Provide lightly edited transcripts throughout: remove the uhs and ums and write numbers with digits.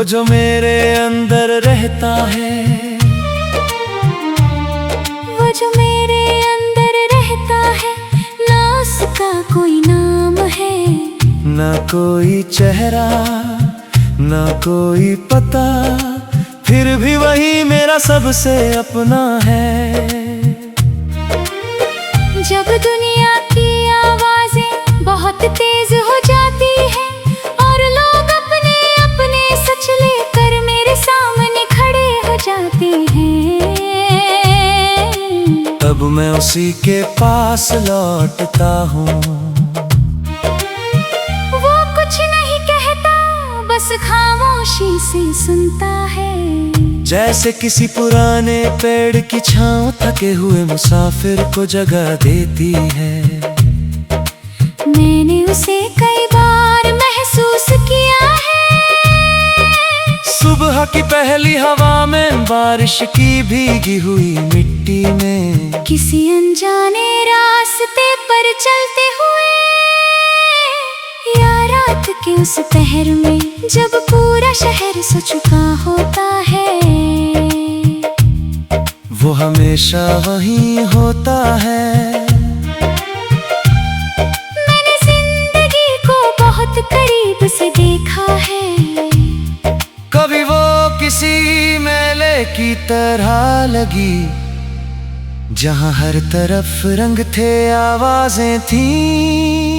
वो जो मेरे अंदर रहता है, वो जो मेरे अंदर रहता है, ना उसका कोई नाम है, ना कोई चेहरा ना कोई पता, फिर भी वही मेरा सबसे अपना है। जब दुनिया की आवाजें बहुत तेज हो जाती हैं और लोग अपने अपने सच लेकर मेरे सामने खड़े हो जाते हैं, तब मैं उसी के पास लौटता हूँ। वो कुछ नहीं कहता, बस खामोशी से सुनता है। जैसे किसी पुराने पेड़ की छांव थके हुए मुसाफिर को जगह देती है। मैंने उसे कई बार महसूस किया है, सुबह की पहली हवा में, बारिश की भीगी हुई मिट्टी में, किसी अनजाने रास्ते पर चलते हुए, या रात के उस पहर में जब पूरा शहर सो चुका होता है। वो हमेशा वहीं होता है। मैंने जिंदगी को बहुत करीब से देखा है। कभी वो किसी मेले की तरह लगी, जहां हर तरफ रंग थे, आवाजें थीं,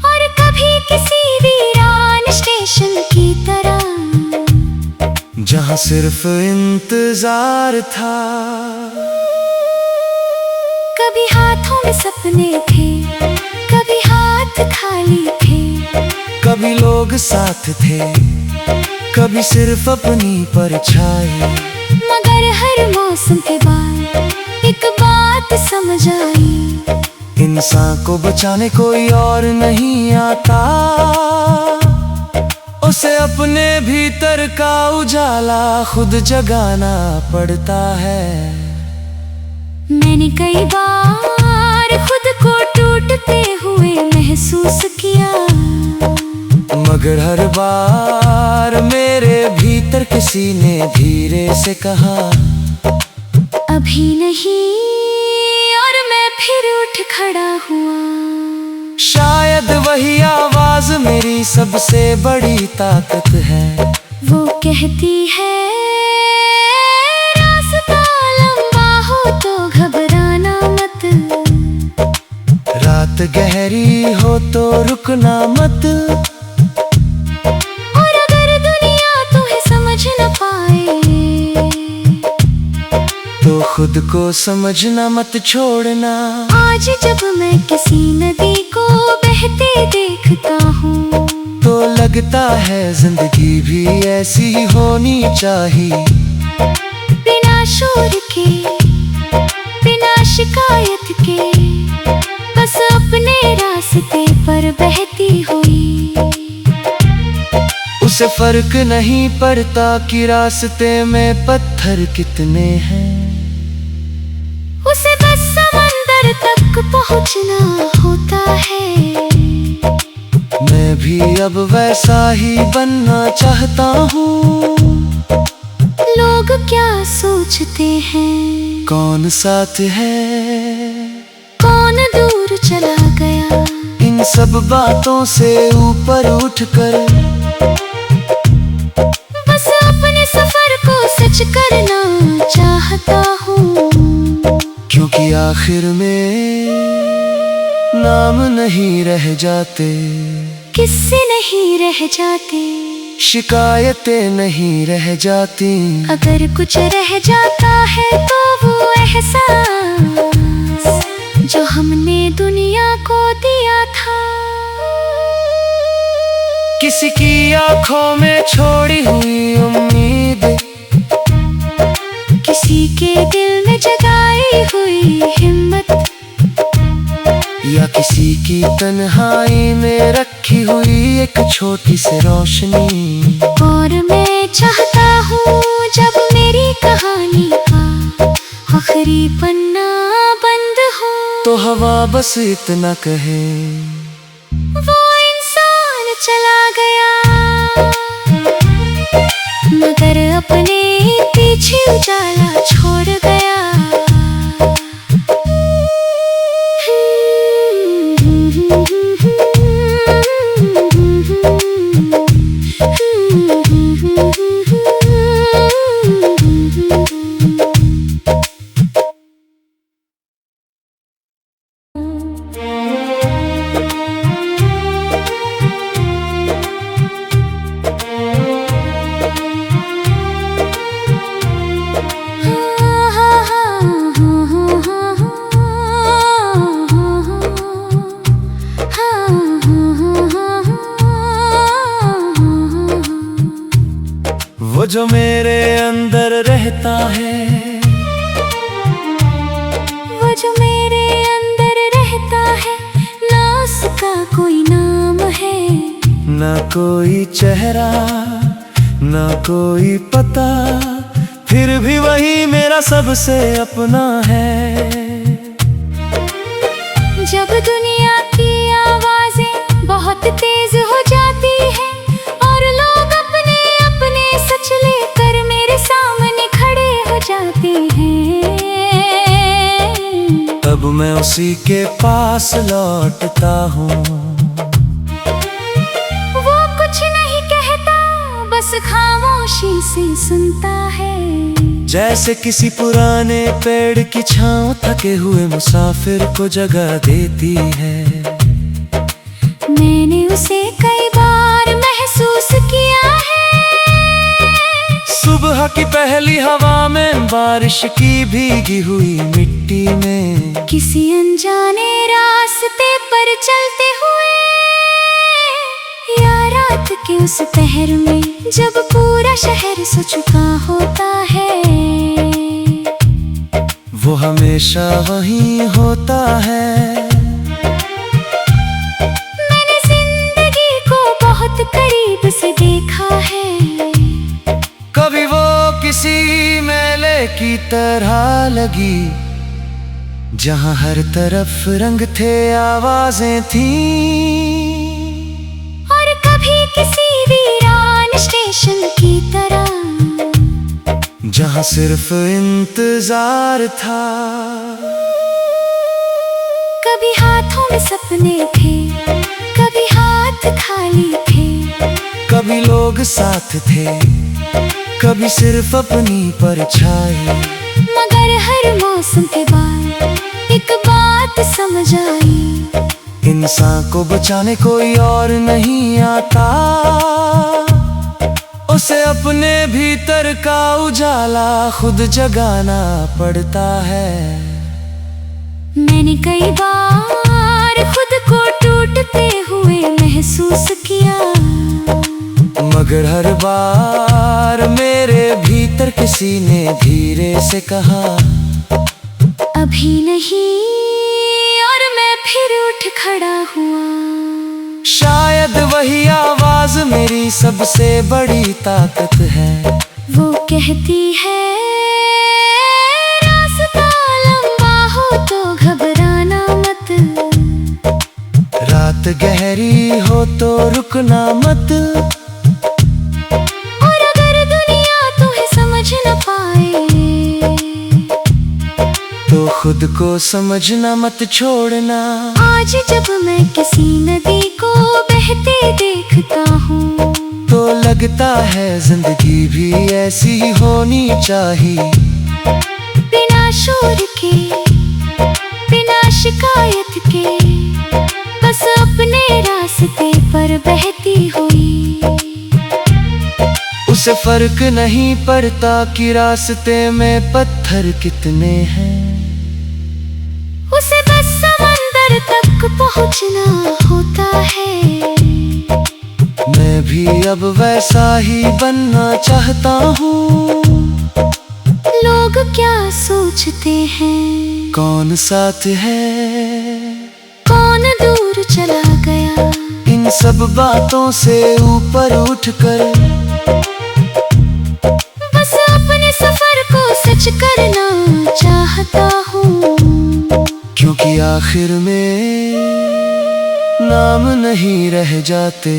और कभी किसी वीरान स्टेशन की तरह, जहां सिर्फ इंतजार था। कभी हाथों में सपने थे, कभी हाथ खाली थे, कभी लोग साथ थे, कभी सिर्फ अपनी परछाई। मगर हर मौसम के बाद एक बात समझ आई, इंसान को बचाने कोई और नहीं आता, उसे अपने भीतर का उजाला खुद जगाना पड़ता है। मैंने कई बार खुद को टूटते हुए महसूस किया, मगर हर बार मेरे भीतर किसी ने धीरे से कहा, अभी नहीं, और मैं फिर उठ खड़ा हुआ। शायद वही आवाज मेरी सबसे बड़ी ताकत है। वो कहती है, रास्ता लंबा हो तो घबराना मत, रात गहरी हो तो रुकना मत, और अगर दुनिया तुम्हें समझ न पाए, तो खुद को समझना मत छोड़ना। आज जब मैं किसी नदी को बहते देखता हूँ, तो लगता है जिंदगी भी ऐसी होनी चाहिए, बिना शोर के, बिना शिकायत के, बस अपने रास्ते पर बहती हुई। उसे फर्क नहीं पड़ता कि रास्ते में पत्थर कितने हैं, उसे बस समंदर तक पहुंचना होता है। मैं भी अब वैसा ही बनना चाहता हूँ। लोग क्या सोचते हैं, कौन साथ है, कौन दूर चला गया, इन सब बातों से ऊपर उठकर बस अपने सफर को सच करना चाहता हूँ। क्योंकि आखिर में नाम नहीं रह जाते, किससे नहीं रह जाते, शिकायतें नहीं रह जाती, अगर कुछ रह जाता है तो वो एहसास जो हमने दुनिया को दिया था। किसी की आंखों में छोड़ी हुई उम्मीद, किसी के दिल में जगाई हुई हिम्मत, या किसी की तन्हाई में रखी हुई एक छोटी सी रोशनी। और मैं चाहता हूँ जब मेरी कहानी का आखिरी पन्ना बंद हो, तो हवा बस इतना कहे, वो इंसान चला गया। मगर अपने ही पीछे उजाला छोड़ गया। वो जो मेरे अंदर रहता है, वो जो मेरे अंदर रहता है, ना उसका कोई नाम है, ना कोई चेहरा ना कोई पता, फिर भी वही मेरा सबसे अपना है। जब दुनिया की आवाजें बहुत तेज हो जाती हैं और लोग अपने अपने सच लेकर मेरे सामने खड़े हो जाते हैं, तब मैं उसी के पास लौटता हूँ। वो कुछ नहीं कहता, बस खामोशी से सुनता है। जैसे किसी पुराने पेड़ की छाँव थके हुए मुसाफिर को जगह देती है। मैंने उसे कई बार महसूस किया है, सुबह की पहली हवा में, बारिश की भीगी हुई मिट्टी में, किसी अनजाने रास्ते पर चलते हुए, या रात के उस पहर में जब पूरा शहर सो चुका होता है। वो हमेशा वहीं होता है। मैंने जिंदगी को बहुत करीब से देखा है। कभी वो किसी मेले की तरह लगी, जहाँ हर तरफ रंग थे, आवाजें थीं, और कभी किसी वीरान स्टेशन की तरह, जहाँ सिर्फ इंतजार था। कभी हाथों में सपने थे, कभी हाथ खाली थे, कभी लोग साथ थे, कभी सिर्फ अपनी परछाई। मगर हर मौसम के बाद एक बात समझ आई, इंसान को बचाने कोई और नहीं आता, उसे अपने भीतर का उजाला खुद जगाना पड़ता है। मैंने कई बार खुद को टूटते हुए महसूस किया, मगर हर बार मेरे भीतर किसी ने धीरे से कहा, अभी नहीं, और मैं फिर उठ खड़ा हुआ। शायद वही आवाज मेरी सबसे बड़ी ताकत है। वो कहती है, रास्ता लंबा हो तो घबराना मत, रात गहरी हो तो रुकना मत, और अगर दुनिया तुम्हें समझ न पाए तो खुद को समझना मत छोड़ना। आज जब मैं किसी नदी को बहते देखता हूँ, तो लगता है जिंदगी भी ऐसी होनी चाहिए, बिना शोर के, बिना शिकायत के, बस अपने रास्ते पर बहती हुई। उसे फर्क नहीं पड़ता कि रास्ते में पत्थर कितने हैं, उसे बस समंदर तक पहुंचना होता है। मैं भी अब वैसा ही बनना चाहता हूँ। लोग क्या सोचते हैं, कौन साथ है, कौन दूर चला गया, इन सब बातों से ऊपर उठकर बस अपने सफर को सच करना चाहता हूँ। क्योंकि आखिर में नाम नहीं रह जाते,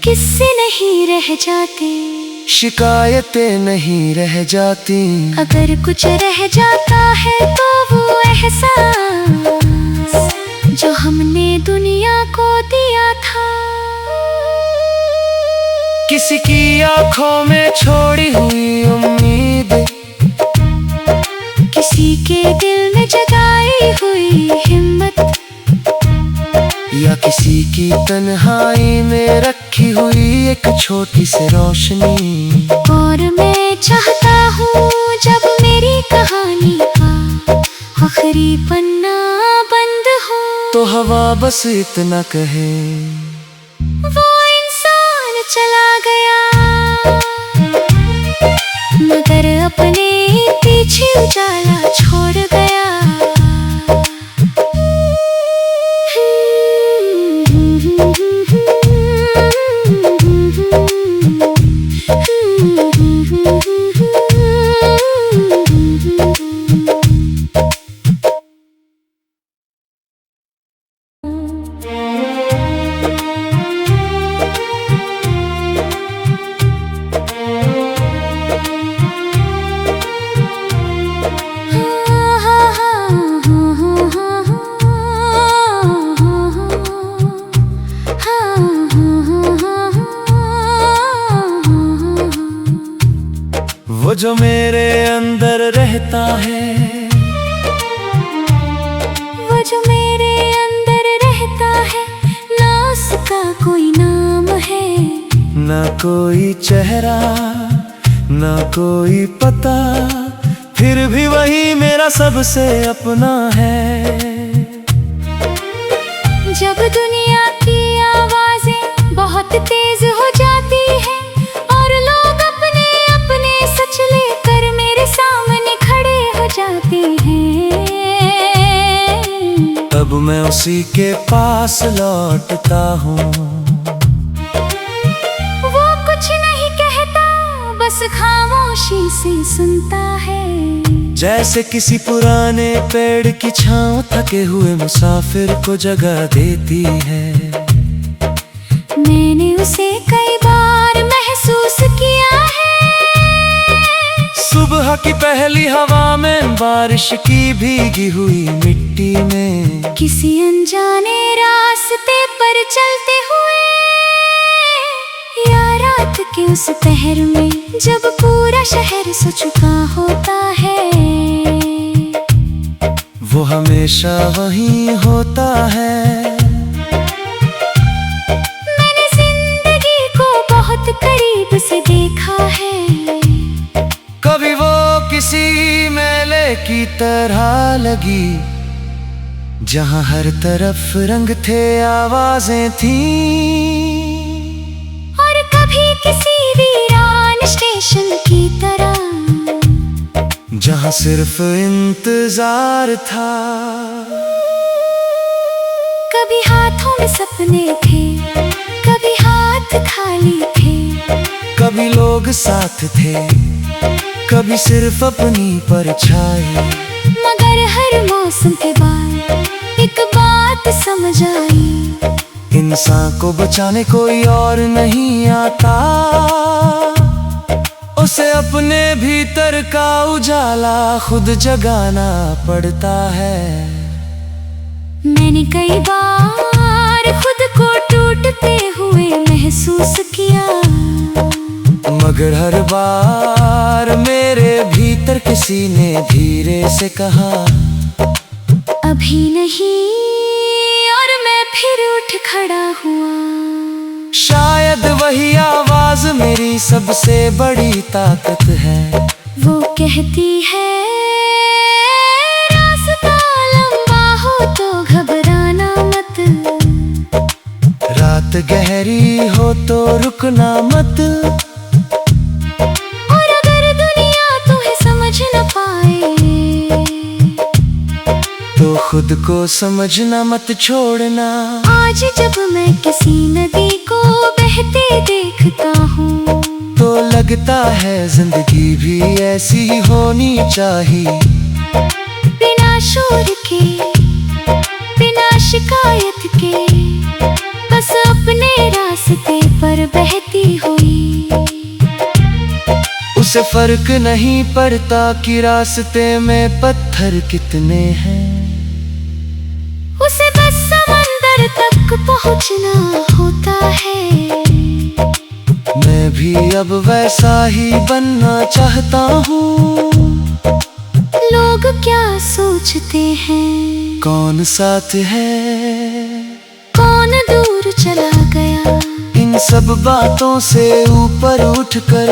किससे नहीं रह जाते। शिकायतें नहीं रह जाती। अगर कुछ रह जाता है तो वो एहसास जो हमने दुनिया को दिया था। किसी की आंखों में छोड़ी हुई उम्मीद, किसी के दिल में जगाई हुई हिम्मत, या किसी की तन्हाई में रखी हुई एक छोटी सी रोशनी। और मैं चाहता हूँ जब मेरी कहानी का आखिरी पन्ना बंद हो, तो हवा बस इतना कहे, वो इंसान चला गया मगर अपने पीछे उजाला छोड़ गया। वो जो मेरे अंदर रहता है, वो जो मेरे अंदर रहता है, ना उसका कोई नाम है, ना कोई चेहरा ना कोई पता, फिर भी वही मेरा सबसे अपना है। जब दुनिया की आवाजें बहुत तेज हो जाती हैं और लोग अपने अपने सच लेकर मेरे सामने खड़े हो जाते हैं, तब मैं उसी के पास लौटता हूँ। वो कुछ नहीं कहता, बस खामोशी से सुनता है। जैसे किसी पुराने पेड़ की छांव थके हुए मुसाफिर को जगह देती है। मैंने उसे कई बार महसूस किया है, सुबह की पहली हवा में, बारिश की भीगी हुई मिट्टी में, किसी अनजाने रास्ते पर चलते हुए, या रात के उस पहर में जब पूरा शहर सो चुका होता है। वो हमेशा वहीं होता है। मैंने जिंदगी को बहुत करीब से देखा है, कभी वो किसी मेले की तरह लगी, जहां हर तरफ रंग थे, आवाजें थीं, और कभी किसी वीरान स्टेशन की तरह, जहां सिर्फ इंतजार था। कभी हाथों में सपने थे, कभी हाथ खाली थे, कभी लोग साथ थे, कभी सिर्फ अपनी परछाई। मगर हर मौसम के बाद एक बात समझ आई, इंसान को बचाने कोई और नहीं आता, उसे अपने भीतर का उजाला खुद जगाना पड़ता है। मैंने कई बार खुद को टूटते हुए महसूस किया, मगर हर बार मेरे भीतर किसी ने धीरे से कहा, अभी नहीं, और मैं फिर उठ खड़ा हुआ। शायद वही आवाज मेरी सबसे बड़ी ताकत है। वो कहती है, रास्ता लंबा हो तो घबराना मत, रात गहरी हो तो रुकना मत, और अगर दुनिया तुम्हें समझ न पाए तो खुद को समझना मत छोड़ना। आज जब मैं किसी नदी को बहते देखता हूँ, तो लगता है जिंदगी भी ऐसी होनी चाहिए, बिना शोर के, बिना शिकायत के, बस अपने रास्ते पर बहती हुई। उसे फर्क नहीं पड़ता कि रास्ते में पत्थर कितने हैं। उसे बस समंदर तक पहुंचना होता है। मैं भी अब वैसा ही बनना चाहता हूँ। लोग क्या सोचते हैं, कौन साथ है, कौन दूर चला गया, इन सब बातों से ऊपर उठकर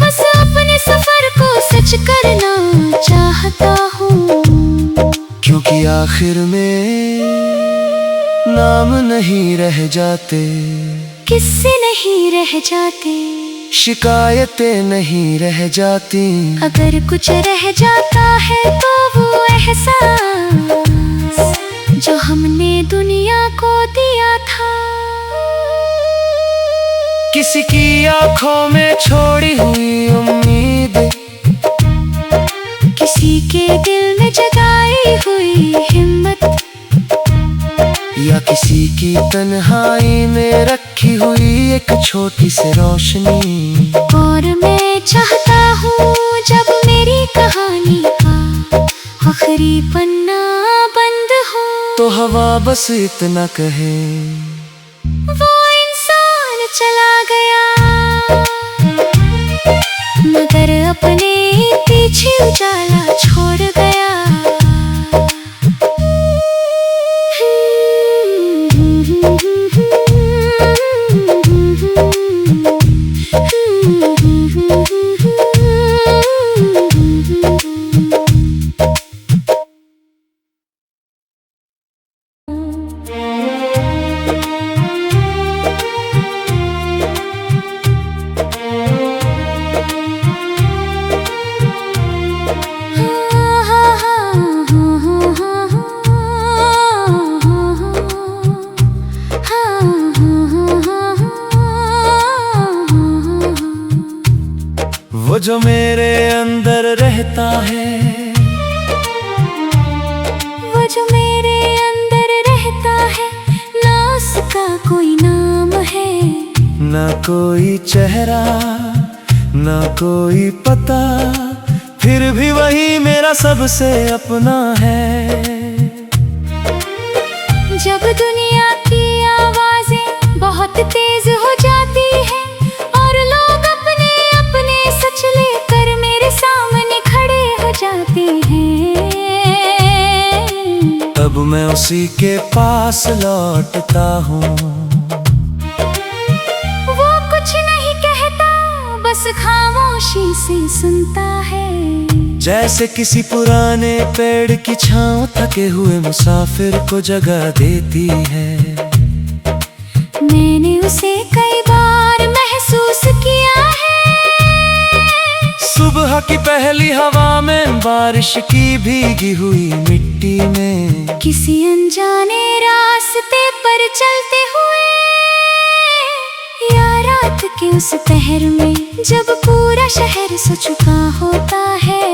बस अपने सफर को सच करना चाहता हूँ। क्योंकि आखिर में नाम नहीं रह जाते, किस्से नहीं रह जाते, शिकायतें नहीं रह जाती। अगर कुछ रह जाता है तो वो एहसास जो हमने दुनिया को दिया था। किसी की आंखों में छोड़ी हुई उम्मीद, किसी के दिल में जगाई हुई हिम्मत, या किसी की तन्हाई में रखी हुई एक छोटी सी रोशनी। और मैं चाहता हूँ जब मेरी कहानी का आखिरी पन्ना बंद हो, तो हवा बस इतना कहे, वो इंसान चला गया मगर अपने पीछे उजाला छोड़ गया। वो जो मेरे अंदर रहता है, वो जो मेरे अंदर रहता है, ना उसका कोई नाम है, ना कोई चेहरा, ना कोई पता, फिर भी वही मेरा सबसे अपना है। जब दुनिया की आवाजें बहुत तेज हो जाती हैं और लोग अपने अपने सच लेकर मेरे सामने खड़े हो जाते हैं, तब मैं उसी के पास लौटता हूँ। वो कुछ नहीं कहता, बस खामोशी से सुनता है। जैसे किसी पुराने पेड़ की छांव थके हुए मुसाफिर को जगह देती है। मैंने उसे कई बार महसूस किया है। सुबह की पहली हवा में, बारिश की भीगी हुई मिट्टी में, किसी अनजाने रास्ते पर चलते हुए, या रात के उस पहर में जब पूरा शहर सो चुका होता है।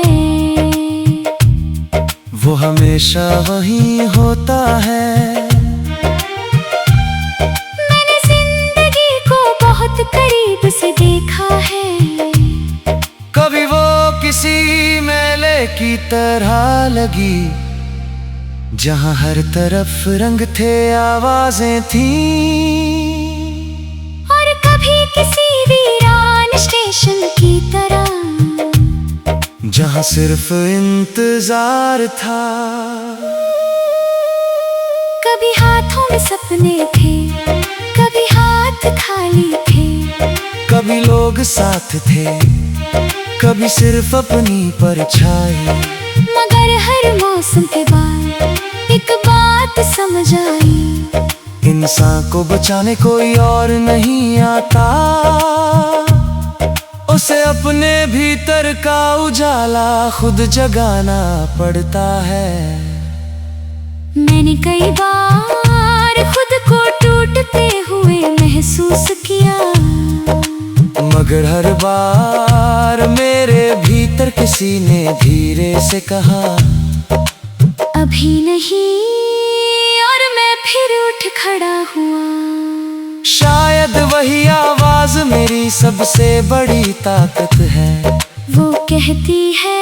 वो हमेशा वहीं होता है। मैंने जिंदगी को बहुत करीब से देखा है। कभी वो किसी मेले की तरह लगी, जहां हर तरफ रंग थे, आवाजें थीं। और कभी किसी वीरान स्टेशन की तरह, जहां सिर्फ इंतजार था। कभी हाथों में सपने थे, कभी हाथ खाली थे, कभी लोग साथ थे, कभी सिर्फ अपनी परछाई। मगर हर मौसम के बाद एक बात समझ आई, इंसान को बचाने कोई और नहीं आता, उसे अपने भीतर का उजाला खुद जगाना पड़ता है। मैंने कई बार खुद को टूटते हुए महसूस किया, मगर हर बार मेरे भीतर किसी ने धीरे से कहा, अभी नहीं, और मैं फिर उठ खड़ा हुआ। शायद शायद वही आवाज मेरी सबसे बड़ी ताकत है। वो कहती है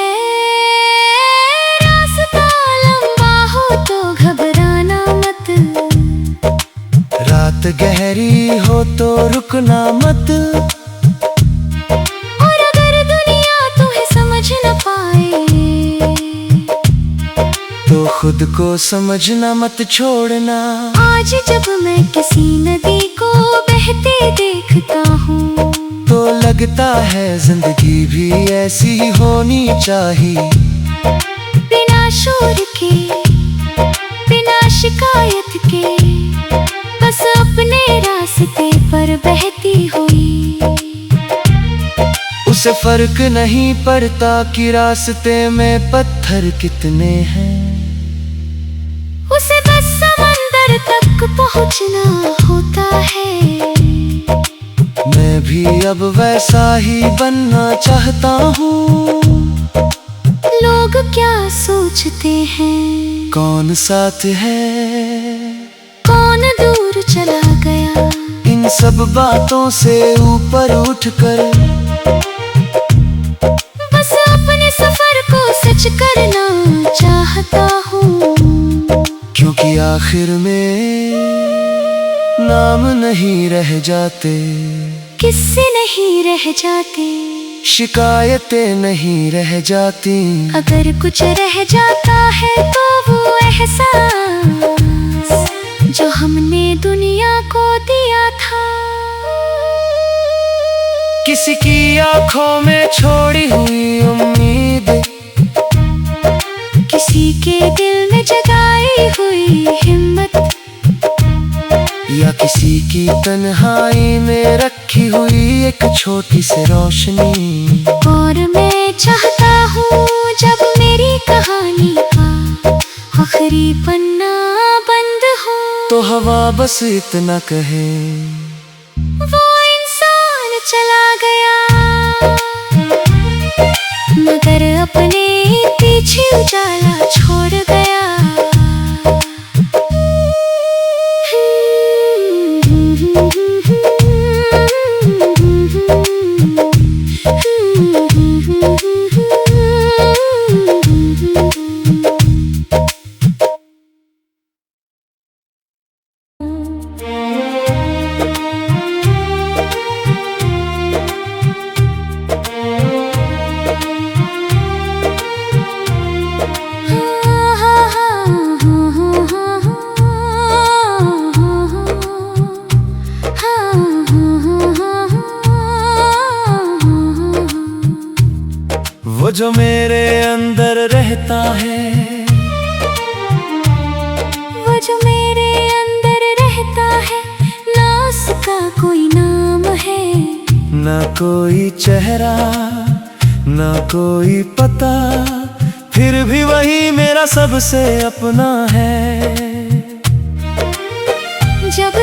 रास्ता लंबा हो तो घबराना मत, रात गहरी हो तो रुकना मत, और अगर दुनिया तुम्हें समझ न पाए तो खुद को समझना मत छोड़ना। आज जब मैं किसी नदी को बहते देखता हूँ तो लगता है जिंदगी भी ऐसी होनी चाहिए। बिना शोर के, बिना शिकायत के, बस अपने रास्ते पर बहती हुई। उसे फर्क नहीं पड़ता कि रास्ते में पत्थर कितने हैं, उसे बस समंदर तक पहुंचना होता है। मैं भी अब वैसा ही बनना चाहता हूँ। लोग क्या सोचते हैं, कौन साथ है, कौन दूर चला गया, इन सब बातों से ऊपर उठकर बस अपने सफर को सच करना चाहता हूँ। क्योंकि आखिर में नाम नहीं रह जाते, किस्से नहीं रह जाते, शिकायतें नहीं रह जाती। अगर कुछ रह जाता है तो वो एहसास जो हमने दुनिया को दिया था। किसी की आंखों में छोड़ी हुई उम्मीद, किसी के दिल में जगाई हुई हिम्मत, या किसी की तन्हाई में रखी हुई एक छोटी सी रोशनी। और मैं चाहता हूँ जब मेरी कहानी का आखिरी पन्ना बंद हो तो हवा बस इतना कहे, वो इंसान चला गया मगर अपने पीछे उजाला छोड़ गया। वो जो मेरे अंदर रहता है, वो जो मेरे अंदर रहता है, ना उसका कोई नाम है, ना कोई चेहरा, ना कोई पता, फिर भी वही मेरा सबसे अपना है। जब